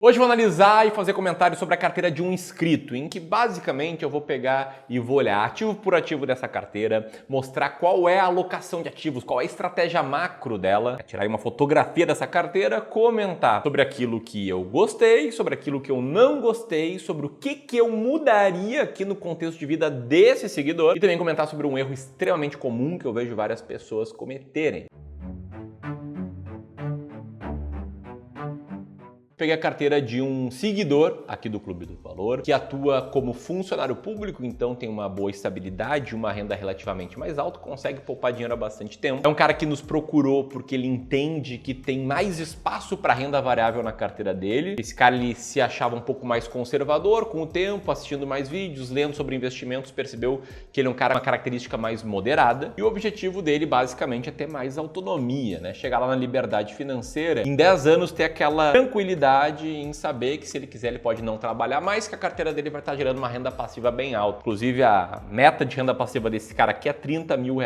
Hoje eu vou analisar e fazer comentários sobre a carteira de um inscrito, em que basicamente eu vou pegar e vou olhar ativo por ativo dessa carteira, mostrar qual é a alocação de ativos, qual é a estratégia macro dela, tirar uma fotografia dessa carteira, comentar sobre aquilo que eu gostei, sobre aquilo que eu não gostei, sobre o que eu mudaria aqui no contexto de vida desse seguidor e também comentar sobre um erro extremamente comum que eu vejo várias pessoas cometerem. Peguei a carteira de um seguidor aqui do Clube do Valor, que atua como funcionário público, então tem uma boa estabilidade, uma renda relativamente mais alta, consegue poupar dinheiro há bastante tempo. É um cara que nos procurou porque ele entende que tem mais espaço para renda variável na carteira dele. Esse cara ele se achava um pouco mais conservador com o tempo, assistindo mais vídeos, lendo sobre investimentos, percebeu que ele é um cara com uma característica mais moderada e o objetivo dele basicamente é ter mais autonomia, né? Chegar lá na liberdade financeira, em 10 anos ter aquela tranquilidade em saber que se ele quiser ele pode não trabalhar mais, que a carteira dele vai estar gerando uma renda passiva bem alta. Inclusive a meta de renda passiva desse cara aqui é R$30 mil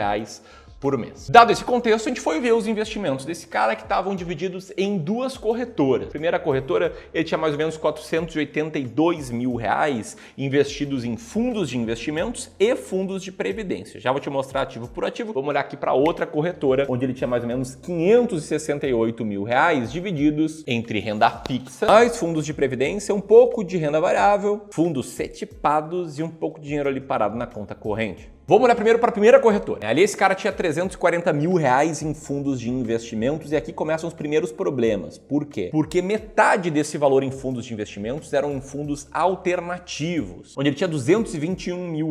por mês. Dado esse contexto, a gente foi ver os investimentos desse cara que estavam divididos em duas corretoras. A primeira corretora, ele tinha mais ou menos R$482 mil investidos em fundos de investimentos e fundos de previdência. Já vou te mostrar ativo por ativo. Vamos olhar aqui para outra corretora, onde ele tinha mais ou menos R$568 mil divididos entre renda fixa, mais fundos de previdência, um pouco de renda variável, fundos setipados e um pouco de dinheiro ali parado na conta corrente. Vamos olhar primeiro para a primeira corretora. Ali esse cara tinha R$340 mil em fundos de investimentos e aqui começam os primeiros problemas. Por quê? Porque metade desse valor em fundos de investimentos eram em fundos alternativos, onde ele tinha R$221 mil,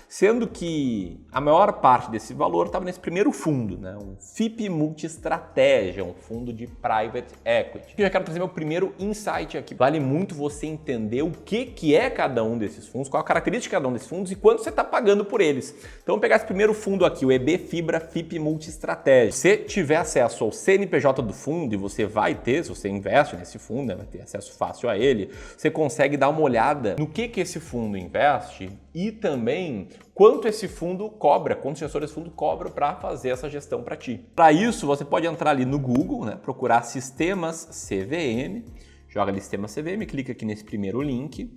sendo que a maior parte desse valor estava nesse primeiro fundo, né? Um FIP Multiestratégia, um fundo de Private Equity. Eu já quero trazer meu primeiro insight aqui. Vale muito você entender o que é cada um desses fundos, qual a característica de cada um desses fundos e quanto você está pagando por eles. Então vamos pegar esse primeiro fundo aqui, o EB Fibra FIP Multiestratégia. Se tiver acesso ao CNPJ do fundo, e você vai ter, se você investe nesse fundo, né, vai ter acesso fácil a ele, você consegue dar uma olhada no que esse fundo investe e também quanto esse fundo cobra, quanto o gestor desse fundo cobra para fazer essa gestão para ti. Para isso, você pode entrar ali no Google, né, procurar sistemas CVM, joga ali sistemas CVM, clica aqui nesse primeiro link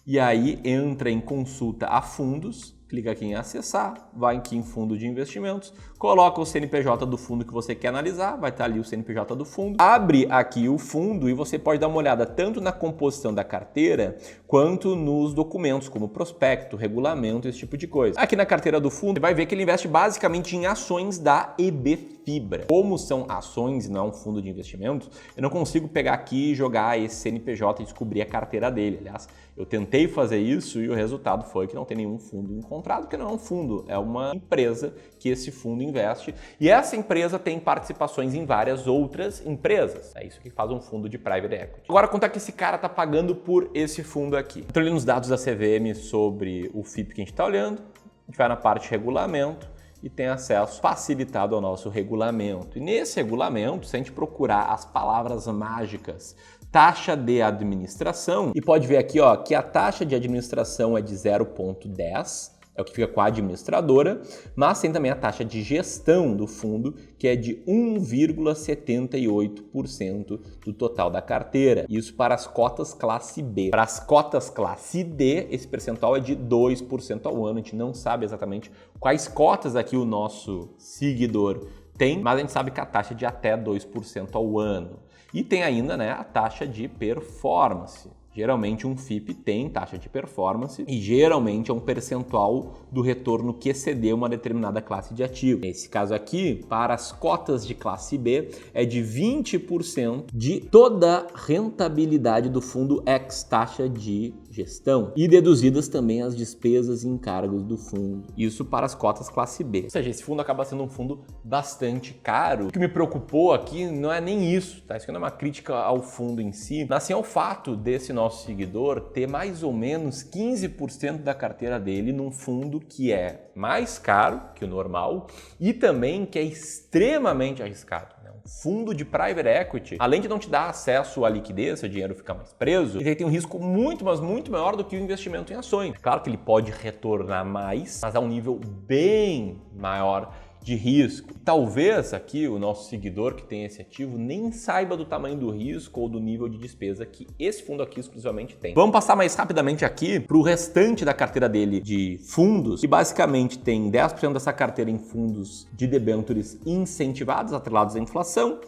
e aí entra em consulta a fundos. Clica aqui em acessar, vai aqui em fundo de investimentos, coloca o CNPJ do fundo que você quer analisar, vai estar ali o CNPJ do fundo, abre aqui o fundo e você pode dar uma olhada tanto na composição da carteira quanto nos documentos como prospecto, regulamento, esse tipo de coisa. Aqui na carteira do fundo, você vai ver que ele investe basicamente em ações da EB Fibra. Como são ações e não é um fundo de investimentos, eu não consigo pegar aqui e jogar esse CNPJ e descobrir a carteira dele. Aliás, eu tentei fazer isso e o resultado foi que não tem nenhum fundo encontrado, que não é um fundo, é uma empresa que esse fundo investe e essa empresa tem participações em várias outras empresas. É isso que faz um fundo de Private Equity. Agora, quanto é que esse cara está pagando por esse fundo aqui? Entrando ali nos dados da CVM sobre o FIP que a gente está olhando, a gente vai na parte regulamento e tem acesso facilitado ao nosso regulamento. E nesse regulamento, se a gente procurar as palavras mágicas taxa de administração, e pode ver aqui ó, que a taxa de administração é de 0,10, é o que fica com a administradora, mas tem também a taxa de gestão do fundo, que é de 1,78% do total da carteira. Isso para as cotas classe B. Para as cotas classe D, esse percentual é de 2% ao ano. A gente não sabe exatamente quais cotas aqui o nosso seguidor tem, mas a gente sabe que a taxa é de até 2% ao ano. E tem ainda, né, a taxa de performance. Geralmente um FIP tem taxa de performance e geralmente é um percentual do retorno que exceder uma determinada classe de ativo. Nesse caso aqui, para as cotas de classe B, é de 20% de toda a rentabilidade do fundo ex taxa de gestão e deduzidas também as despesas e encargos do fundo. Isso para as cotas classe B. Ou seja, esse fundo acaba sendo um fundo bastante caro. O que me preocupou aqui não é nem isso, tá? Isso não é uma crítica ao fundo em si, mas sim ao fato desse nosso seguidor ter mais ou menos 15% da carteira dele num fundo que é mais caro que o normal e também que é extremamente arriscado. Fundo de Private Equity, além de não te dar acesso à liquidez, seu dinheiro fica mais preso, ele tem um risco muito, mas muito maior do que o investimento em ações. É claro que ele pode retornar mais, mas a um nível bem maior de risco. Talvez aqui o nosso seguidor que tem esse ativo nem saiba do tamanho do risco ou do nível de despesa que esse fundo aqui exclusivamente tem. Vamos passar mais rapidamente aqui para o restante da carteira dele de fundos, que basicamente tem 10% dessa carteira em fundos de debêntures incentivados, atrelados à inflação,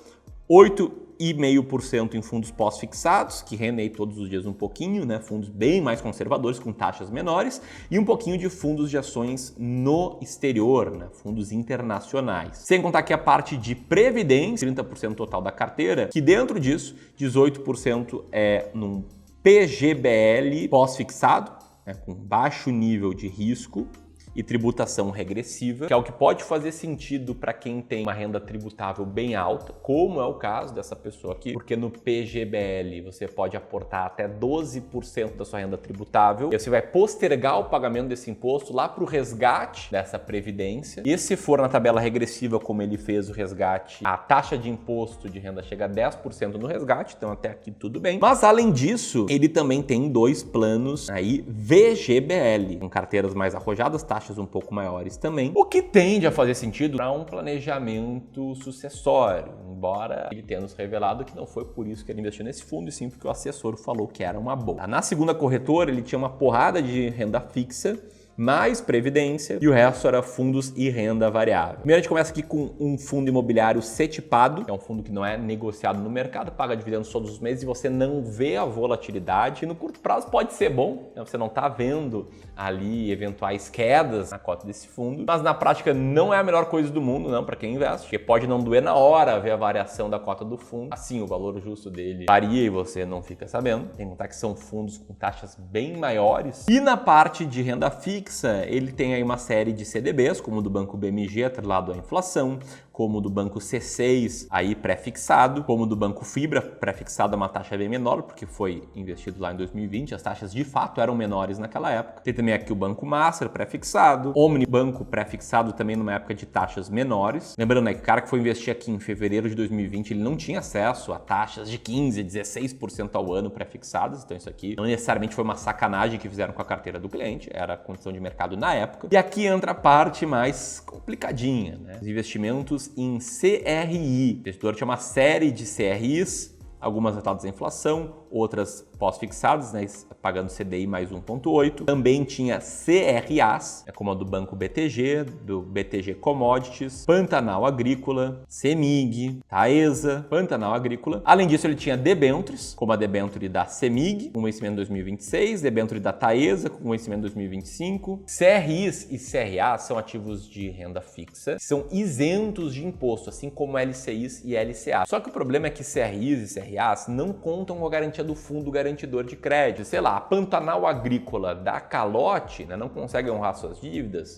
8,5% em fundos pós-fixados, que rendem todos os dias um pouquinho, né? Fundos bem mais conservadores, com taxas menores, e um pouquinho de fundos de ações no exterior, né? Fundos internacionais. Sem contar aqui a parte de previdência, 30% total da carteira, que dentro disso, 18% é num PGBL pós-fixado, né? Com baixo nível de risco e tributação regressiva, que é o que pode fazer sentido para quem tem uma renda tributável bem alta, como é o caso dessa pessoa aqui, porque no PGBL você pode aportar até 12% da sua renda tributável e você vai postergar o pagamento desse imposto lá para o resgate dessa previdência. E se for na tabela regressiva, como ele fez o resgate, a taxa de imposto de renda chega a 10% no resgate, então até aqui tudo bem. Mas além disso, ele também tem 2 planos aí VGBL, com carteiras mais arrojadas, taxas um pouco maiores também, o que tende a fazer sentido para um planejamento sucessório, embora ele tenha nos revelado que não foi por isso que ele investiu nesse fundo, e sim porque o assessor falou que era uma boa. Na segunda corretora, ele tinha uma porrada de renda fixa, mais previdência, e o resto era fundos e renda variável. Primeiro a gente começa aqui com um fundo imobiliário CETIPado, que é um fundo que não é negociado no mercado, paga dividendos todos os meses e você não vê a volatilidade. E no curto prazo pode ser bom, né? Você não está vendo ali eventuais quedas na cota desse fundo, mas na prática não é a melhor coisa do mundo, não, para quem investe, porque pode não doer na hora ver a variação da cota do fundo. Assim, o valor justo dele varia e você não fica sabendo. Tem que contar que são fundos com taxas bem maiores. E na parte de renda fixa, ele tem aí uma série de CDBs, como o do Banco BMG, atrelado à inflação, como o do Banco C6, aí pré-fixado, como o do Banco Fibra, pré-fixado a uma taxa bem menor, porque foi investido lá em 2020, as taxas de fato eram menores naquela época. Tem também aqui o Banco Master, pré-fixado, Omnibanco, pré-fixado também numa época de taxas menores. Lembrando, né, que o cara que foi investir aqui em fevereiro de 2020, ele não tinha acesso a taxas de 15%, 16% ao ano pré-fixadas, então isso aqui não necessariamente foi uma sacanagem que fizeram com a carteira do cliente, era a condição de mercado na época. E aqui entra a parte mais complicadinha, né? Os investimentos em CRI. O investidor tinha uma série de CRIs, algumas atreladas à inflação, outras pós-fixadas, né, pagando CDI mais 1,8. Também tinha CRAs, como a do Banco BTG, do BTG Commodities, Pantanal Agrícola, CEMIG, Taesa, Pantanal Agrícola. Além disso, ele tinha debêntures, como a debênture da CEMIG, com vencimento em 2026, debênture da Taesa, com vencimento em 2025. CRIs e CRAs são ativos de renda fixa, que são isentos de imposto, assim como LCIs e LCA. Só que o problema é que CRIs e CRAs não contam com a garantia do fundo garantidor de crédito. Sei lá, a Pantanal Agrícola dá calote, né, não consegue honrar suas dívidas,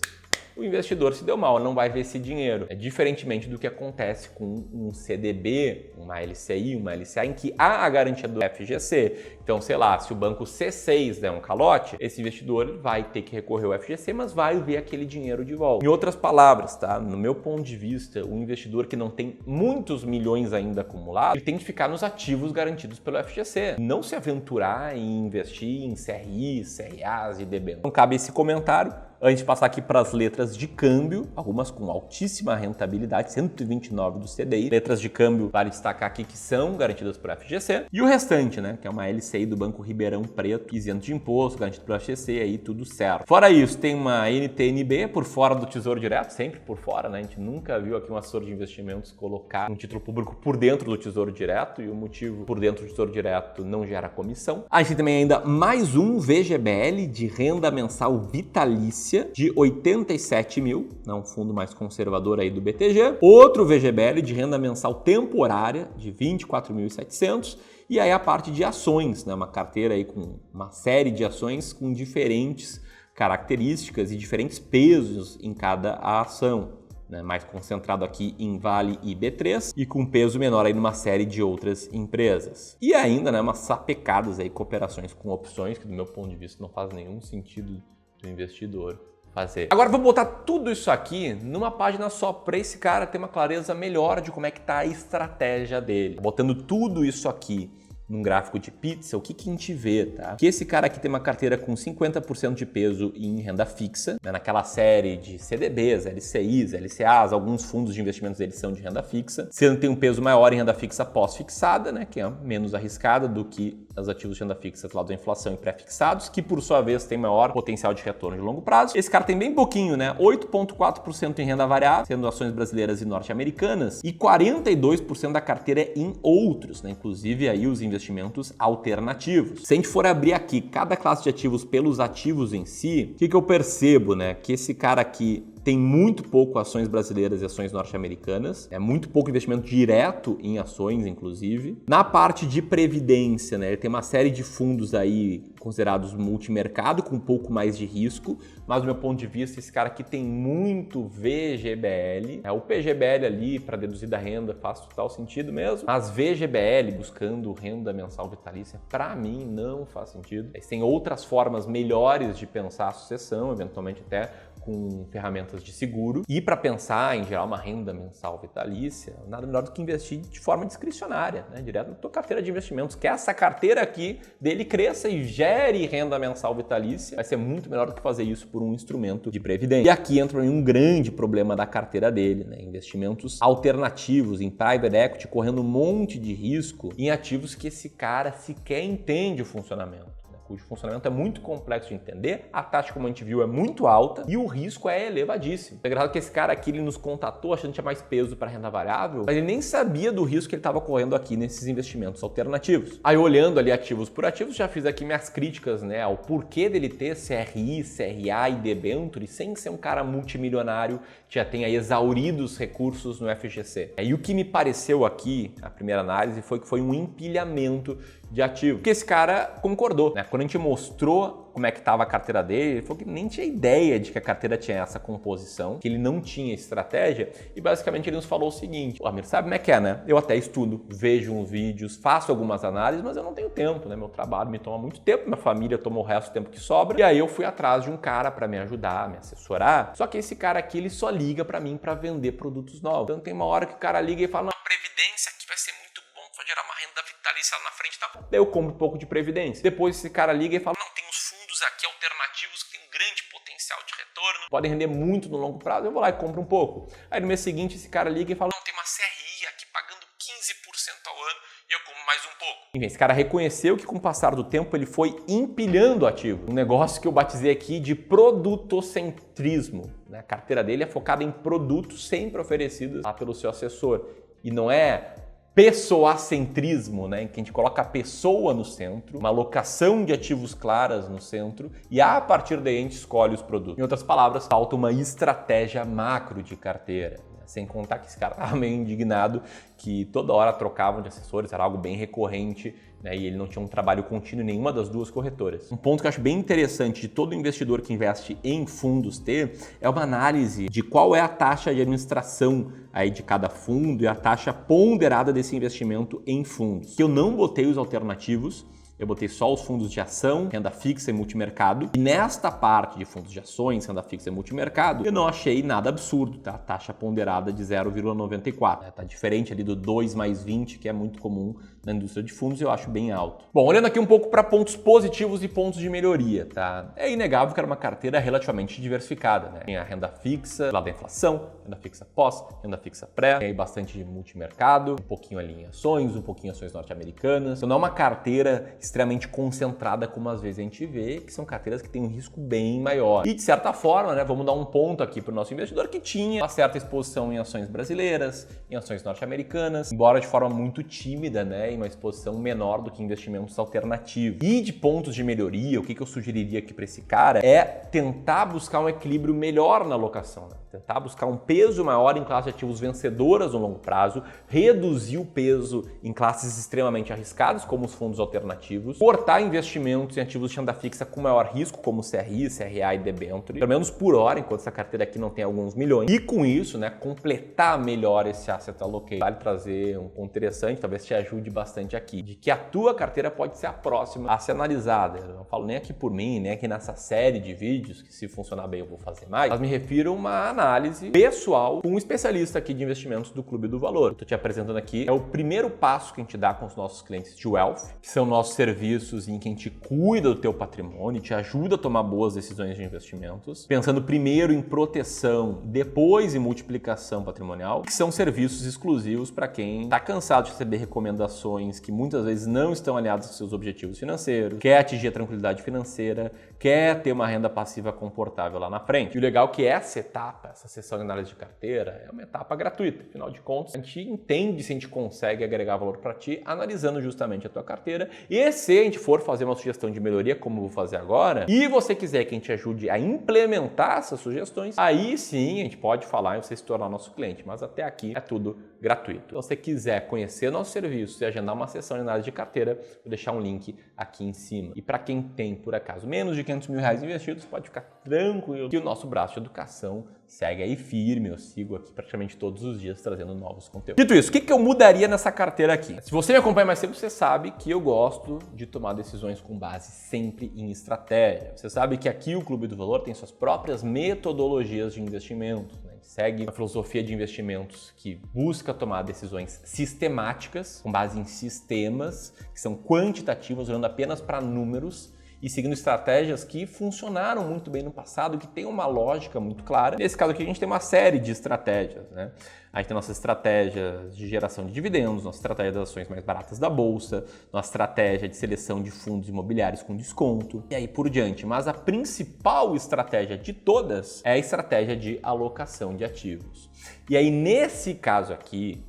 o investidor se deu mal, não vai ver esse dinheiro. É diferentemente do que acontece com um CDB, uma LCI, uma LCA, em que há a garantia do FGC. Então, sei lá, se o banco C6 der um calote, esse investidor vai ter que recorrer ao FGC, mas vai ver aquele dinheiro de volta. Em outras palavras, tá? No meu ponto de vista, o investidor que não tem muitos milhões ainda acumulados, ele tem que ficar nos ativos garantidos pelo FGC. Não se aventurar em investir em CRIs, CRAs e debêntures. Então, cabe esse comentário. Antes de passar aqui para as letras de câmbio, algumas com altíssima rentabilidade, 129 do CDI. Letras de câmbio, vale destacar aqui que são garantidas por FGC. E o restante, né, que é uma LCI do Banco Ribeirão Preto, isento de imposto, garantido pelo FGC, aí tudo certo. Fora isso, tem uma NTNB por fora do Tesouro Direto, sempre por fora, né? A gente nunca viu aqui um assessor de investimentos colocar um título público por dentro do Tesouro Direto, e o motivo por dentro do Tesouro Direto não gera comissão. A gente tem também ainda mais um VGBL de renda mensal vitalícia de 87 mil, né, um fundo mais conservador aí do BTG. Outro VGBL de renda mensal temporária de 24.700 e aí a parte de ações, né, uma carteira aí com uma série de ações com diferentes características e diferentes pesos em cada ação. Né, mais concentrado aqui em Vale e B3 e com peso menor aí numa série de outras empresas. E ainda, né, umas sapecadas aí, cooperações com opções, que do meu ponto de vista não faz nenhum sentido do investidor fazer. Agora vou botar tudo isso aqui numa página só para esse cara ter uma clareza melhor de como é que tá a estratégia dele. Botando tudo isso aqui num gráfico de pizza, o que a gente vê, tá? Que esse cara aqui tem uma carteira com 50% de peso em renda fixa, né? Naquela série de CDBs, LCIs, LCAs, alguns fundos de investimentos deles são de renda fixa, sendo que tem um peso maior em renda fixa pós-fixada, né? Que é menos arriscada do que os ativos de renda fixa do lado da inflação e pré-fixados, que por sua vez tem maior potencial de retorno de longo prazo. Esse cara tem bem pouquinho, né? 8,4% em renda variável, sendo ações brasileiras e norte-americanas, e 42% da carteira é em outros, né? Inclusive aí os investimentos alternativos. Se a gente for abrir aqui cada classe de ativos pelos ativos em si, o que eu percebo, né? Que esse cara aqui tem muito pouco ações brasileiras e ações norte-americanas, é muito pouco investimento direto em ações, inclusive. Na parte de previdência, né, ele tem uma série de fundos aí considerados multimercado, com um pouco mais de risco, mas do meu ponto de vista, esse cara aqui tem muito VGBL. O PGBL ali, para deduzir da renda, faz total sentido mesmo, mas VGBL, buscando renda mensal vitalícia, para mim não faz sentido. Tem outras formas melhores de pensar a sucessão, eventualmente até com ferramentas de seguro. E para pensar em gerar uma renda mensal vitalícia, nada melhor do que investir de forma discricionária, né? Direto na tua carteira de investimentos. Que essa carteira aqui dele cresça e gere renda mensal vitalícia, vai ser muito melhor do que fazer isso por um instrumento de previdência. E aqui entra um grande problema da carteira dele, né? Investimentos alternativos em private equity, correndo um monte de risco em ativos que esse cara sequer entende o funcionamento, cujo funcionamento é muito complexo de entender, a taxa, como a gente viu, é muito alta e o risco é elevadíssimo. É engraçado que esse cara aqui, ele nos contatou achando que tinha mais peso para renda variável, mas ele nem sabia do risco que ele estava correndo aqui nesses investimentos alternativos. Aí, olhando ali ativos por ativos, já fiz aqui minhas críticas, né, ao porquê dele ter CRI, CRA e debenture sem ser um cara multimilionário que já tenha exaurido os recursos no FGC. E o que me pareceu aqui, a primeira análise, foi que foi um empilhamento de ativo. Porque esse cara concordou, né? Quando a gente mostrou como é que estava a carteira dele, ele falou que nem tinha ideia de que a carteira tinha essa composição, que ele não tinha estratégia, e basicamente ele nos falou o seguinte: Amir, sabe como é que é, né? Eu até estudo, vejo uns vídeos, faço algumas análises, mas eu não tenho tempo, né? Meu trabalho me toma muito tempo, minha família toma o resto do tempo que sobra, e aí eu fui atrás de um cara para me ajudar, me assessorar, só que esse cara aqui, ele só liga para mim para vender produtos novos. Então tem uma hora que o cara liga e fala: não, previdência aqui vai ser muito bom, vai gerar uma renda vitalícia lá na frente, tá? Daí eu compro um pouco de previdência. Depois esse cara liga e fala: não, tem uns fundos aqui alternativos que tem um grande potencial de retorno, podem render muito no longo prazo, eu vou lá e compro um pouco. Aí no mês seguinte esse cara liga e fala: não, tem uma CRI aqui pagando 15% ao ano e eu compro mais um pouco. Enfim, esse cara reconheceu que com o passar do tempo ele foi empilhando ativo. Um negócio que eu batizei aqui de produtocentrismo, né? A carteira dele é focada em produtos sempre oferecidos lá pelo seu assessor. E não é pessoacentrismo, né, em que a gente coloca a pessoa no centro, uma alocação de ativos claras no centro e a partir daí a gente escolhe os produtos. Em outras palavras, falta uma estratégia macro de carteira. Sem contar que esse cara estava meio indignado que toda hora trocavam de assessores, era algo bem recorrente, né, e ele não tinha um trabalho contínuo em nenhuma das duas corretoras. Um ponto que eu acho bem interessante de todo investidor que investe em fundos ter é uma análise de qual é a taxa de administração aí de cada fundo e a taxa ponderada desse investimento em fundos. Eu não botei os alternativos, eu botei só os fundos de ação, renda fixa e multimercado. E nesta parte de fundos de ações, renda fixa e multimercado, eu não achei nada absurdo, tá? Taxa ponderada de 0,94. Né? Tá diferente ali do 2 mais 20, que é muito comum na indústria de fundos, eu acho bem alto. Bom, olhando aqui um pouco para pontos positivos e pontos de melhoria, tá? É inegável que era uma carteira relativamente diversificada, né? Tem a renda fixa, lá da inflação, renda fixa pós, renda fixa pré, tem aí bastante de multimercado, um pouquinho ali em ações, um pouquinho em ações norte-americanas. Então não é uma carteira extremamente concentrada como às vezes a gente vê, que são carteiras que têm um risco bem maior. E de certa forma, né, vamos dar um ponto aqui para o nosso investidor que tinha uma certa exposição em ações brasileiras, em ações norte-americanas, embora de forma muito tímida, né, em uma exposição menor do que investimentos alternativos. E de pontos de melhoria, o que eu sugeriria aqui para esse cara é tentar buscar um equilíbrio melhor na alocação, né? Tentar buscar um peso maior em classes de ativos vencedoras no longo prazo, reduzir o peso em classes extremamente arriscadas, como os fundos alternativos, cortar investimentos em ativos de renda fixa com maior risco, como CRI, CRA e debenture, pelo menos por hora, enquanto essa carteira aqui não tem alguns milhões, e com isso, né, completar melhor esse asset allocation. Vale trazer um ponto interessante, talvez te ajude bastante aqui, de que a tua carteira pode ser a próxima a ser analisada. Eu não falo nem aqui por mim, nem aqui nessa série de vídeos, que se funcionar bem eu vou fazer mais, mas me refiro a uma análise pessoal com um especialista aqui de investimentos do Clube do Valor. Eu tô te apresentando aqui, é o primeiro passo que a gente dá com os nossos clientes de Wealth, que são nossos serviços em que a gente cuida do teu patrimônio, te ajuda a tomar boas decisões de investimentos, pensando primeiro em proteção, depois em multiplicação patrimonial, que são serviços exclusivos para quem está cansado de receber recomendações que muitas vezes não estão alinhadas com seus objetivos financeiros, quer atingir a tranquilidade financeira, quer ter uma renda passiva confortável lá na frente. E o legal é que essa etapa, essa sessão de análise de carteira, é uma etapa gratuita. Afinal de contas, a gente entende se a gente consegue agregar valor para ti, analisando justamente a tua carteira. E se a gente for fazer uma sugestão de melhoria, como eu vou fazer agora, e você quiser que a gente ajude a implementar essas sugestões, aí sim a gente pode falar em você se tornar nosso cliente. Mas até aqui é tudo gratuito. Se você quiser conhecer nosso serviço e agendar uma sessão de análise de carteira, vou deixar um link aqui em cima. E para quem tem, por acaso, menos de R$500 mil investidos, pode ficar tranquilo que o nosso braço de educação segue aí firme. Eu sigo aqui praticamente todos os dias trazendo novos conteúdos. Dito isso, o que eu mudaria nessa carteira aqui? Se você me acompanha mais tempo, você sabe que eu gosto de tomar decisões com base sempre em estratégia. Você sabe que aqui o Clube do Valor tem suas próprias metodologias de investimento, né? Segue uma filosofia de investimentos que busca tomar decisões sistemáticas, com base em sistemas que são quantitativos, olhando apenas para números e seguindo estratégias que funcionaram muito bem no passado, que tem uma lógica muito clara. Nesse caso aqui a gente tem uma série de estratégias, né? A gente tem nossas estratégias de geração de dividendos, nossa estratégia das ações mais baratas da bolsa, nossa estratégia de seleção de fundos imobiliários com desconto e aí por diante. Mas a principal estratégia de todas é a estratégia de alocação de ativos. E aí nesse caso aqui,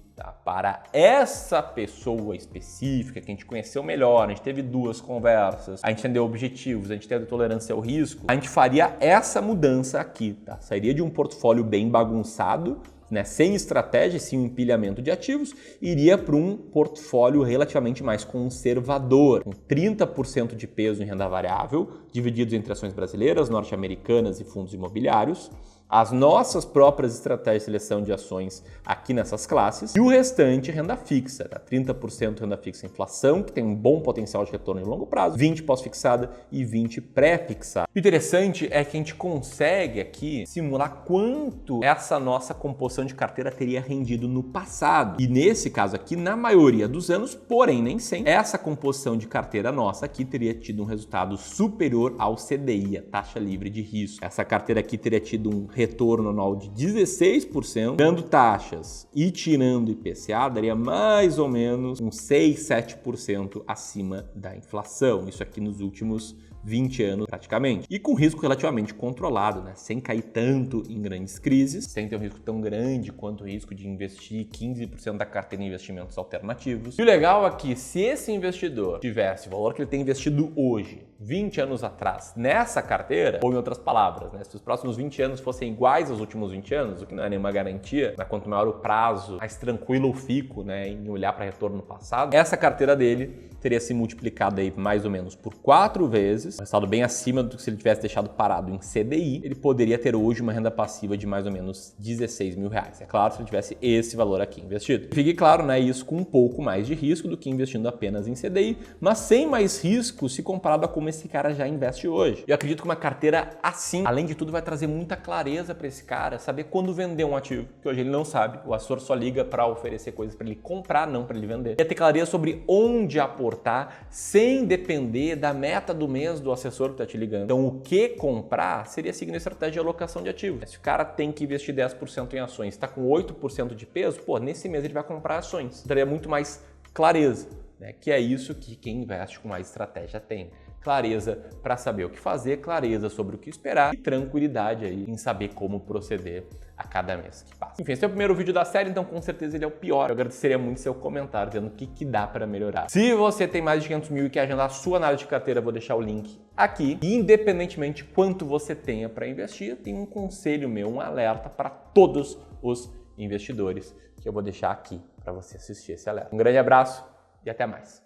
para essa pessoa específica que a gente conheceu melhor, a gente teve 2 conversas, a gente entendeu objetivos, a gente teve tolerância ao risco, a gente faria essa mudança aqui, tá? Sairia de um portfólio bem bagunçado, né, sem estratégia, sem um empilhamento de ativos, iria para um portfólio relativamente mais conservador, com 30% de peso em renda variável, divididos entre ações brasileiras, norte-americanas e fundos imobiliários, as nossas próprias estratégias de seleção de ações aqui nessas classes, e o restante renda fixa, tá? 30% renda fixa inflação, que tem um bom potencial de retorno de longo prazo, 20% pós-fixada e 20% pré-fixada. O interessante é que a gente consegue aqui simular quanto essa nossa composição de carteira teria rendido no passado. E nesse caso aqui, na maioria dos anos, porém nem sempre, essa composição de carteira nossa aqui teria tido um resultado superior ao CDI, a taxa livre de risco. Essa carteira aqui teria tido um retorno anual de 16%, dando taxas e tirando IPCA, daria mais ou menos uns 6, 7% acima da inflação. Isso aqui nos últimos 20 anos praticamente. E com risco relativamente controlado, né? Sem cair tanto em grandes crises, sem ter um risco tão grande quanto o risco de investir 15% da carteira em investimentos alternativos. E o legal é que se esse investidor tivesse o valor que ele tem investido hoje, 20 anos atrás, nessa carteira, ou em outras palavras, né? Se os próximos 20 anos fossem iguais aos últimos 20 anos, o que não é nenhuma garantia, mas quanto maior o prazo, mais tranquilo eu fico, né, em olhar para retorno no passado, essa carteira dele teria se multiplicado aí mais ou menos por 4 vezes, um resultado bem acima do que se ele tivesse deixado parado em CDI, ele poderia ter hoje uma renda passiva de mais ou menos R$16 mil. É claro, se ele tivesse esse valor aqui investido. Fique claro, né, isso com um pouco mais de risco do que investindo apenas em CDI, mas sem mais risco se comparado a como esse cara já investe hoje. Eu acredito que uma carteira assim, além de tudo, vai trazer muita clareza para esse cara, saber quando vender um ativo, que hoje ele não sabe, o assessor só liga para oferecer coisas para ele comprar, não para ele vender. E ter clareza sobre onde aportar sem depender da meta do mês do assessor que está te ligando. Então, o que comprar seria seguindo a estratégia de alocação de ativos. Se o cara tem que investir 10% em ações, está com 8% de peso, pô, nesse mês ele vai comprar ações. Daria muito mais clareza, né? Que é isso que quem investe com mais estratégia tem. Clareza para saber o que fazer, clareza sobre o que esperar e tranquilidade aí em saber como proceder a cada mês que passa. Enfim, esse é o primeiro vídeo da série, então com certeza ele é o pior. Eu agradeceria muito seu comentário dizendo o que dá para melhorar. Se você tem mais de 500 mil e quer agendar a sua análise de carteira, eu vou deixar o link aqui. E independentemente de quanto você tenha para investir, tem um conselho meu, um alerta para todos os investidores que eu vou deixar aqui para você assistir esse alerta. Um grande abraço e até mais.